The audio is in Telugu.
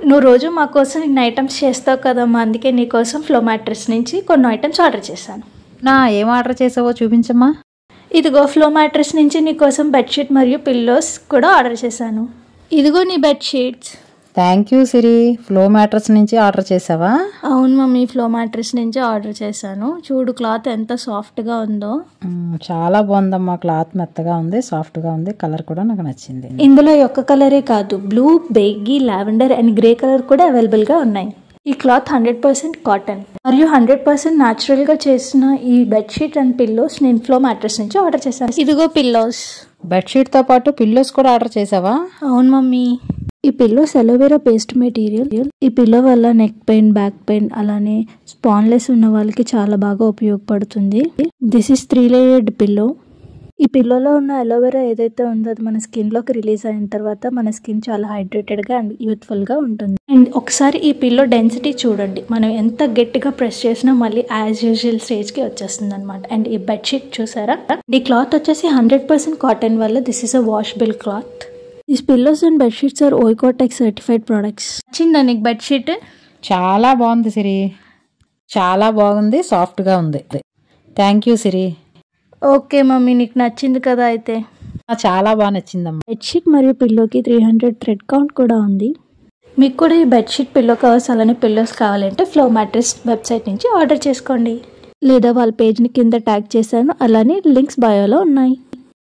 నువ్వు రోజు మా కోసం ఇన్ని ఐటమ్స్ చేస్తావు కదమ్మా, అందుకే నీ కోసం ఫ్లో మ్యాట్రెస్ నుంచి కొన్ని ఐటమ్స్ ఆర్డర్ చేశాను. ఏం ఆర్డర్ చేసావో చూపించమ్మా. ఇదిగో ఫ్లో మ్యాట్రెస్ నుంచి నీ కోసం బెడ్షీట్ మరియు పిల్లోస్ కూడా ఆర్డర్ చేశాను. ఇదిగో నీ bedsheets. Thank you Siri. Flow mattress నుంచి ఆర్డర్ చేసావా? అవును మమ్మీ, ఫ్లో మ్యాట్రెస్ నుంచి ఆర్డర్ చేశాను. చూడు క్లాత్ ఎంత సాఫ్ట్గా ఉందో. చాలా బాగుందమ్మా. క్లాత్ మెత్తగా ఉంది, సాఫ్ట్గా ఉంది. కలర్ కూడా నాకు నచ్చింది. ఇందులో ఒక్క కలరే కాదు, blue, beige, lavender and grey colour కూడా అవైలబుల్గా ఉన్నాయి. ఈ క్లాత్ 100% కాటన్ మరియు 100% న్యాచురల్గా చేసిన ఈ బెడ్షీట్ అండ్ పిల్లోస్ నేను ఫ్లో మ్యాట్రెస్ నుంచి ఆర్డర్ చేశాను. ఇదిగో పిల్లోస్. బెడ్షీట్తో పాటు పిల్లోస్ కూడా ఆర్డర్ చేసావా? అవును మమ్మీ. ఈ పిల్లోస్ అలోవెరా పేస్ట్ మెటీరియల్. ఈ పిల్లో వల్ల నెక్ పెయిన్, బ్యాక్ పెయిన్, అలానే స్పాన్లెస్ ఉన్న వాళ్ళకి చాలా బాగా ఉపయోగపడుతుంది. This is 3 layered pillow. ఈ పిల్లోలో ఉన్న అలోవెరా ఏదైతే ఉందో అది మన స్కిన్లోకి రిలీజ్ అయిన తర్వాత మన స్కిన్ చాలా హైడ్రేటెడ్గా అండ్ యూత్ఫుల్గా ఉంటుంది. అండ్ ఒకసారి ఈ పిల్లో డెన్సిటీ చూడండి. మనం ఎంత గట్టిగా ప్రెస్ చేసినా మళ్ళీ యాజ్ యూజువల్ స్టేజ్కి వచ్చేస్తుంది అనమాట. అండ్ ఈ బెడ్షీట్ చూసారా, ఈ క్లాత్ వచ్చేసి 100% కాటన్ వల్ల this is a washable cloth. These pillows and bedsheets are Oikotex certified products. నచ్చిందా నీకు బెడ్షీట్? చాలా బాగుంది సిరి, చాలా బాగుంది, సాఫ్ట్గా ఉంది. Thank you Siri. Okay mummy, నీకు నచ్చింది కదా అయితే. చాలా బాగా నచ్చిందమ్మా. బెడ్షీట్ మరియు పిల్లోకి 300 థ్రెడ్ కౌంట్ కూడా ఉంది. మీకు కూడా ఈ బెడ్షీట్, పిల్లో కవర్స్ అలానే పిల్లోస్ కావాలంటే ఫ్లో మ్యాట్రెస్ వెబ్సైట్ నుంచి ఆర్డర్ చేసుకోండి, లేదా వాళ్ళ పేజ్ని కింద ట్యాగ్ చేశాను, అలానే లింక్స్ బయోలో ఉన్నాయి.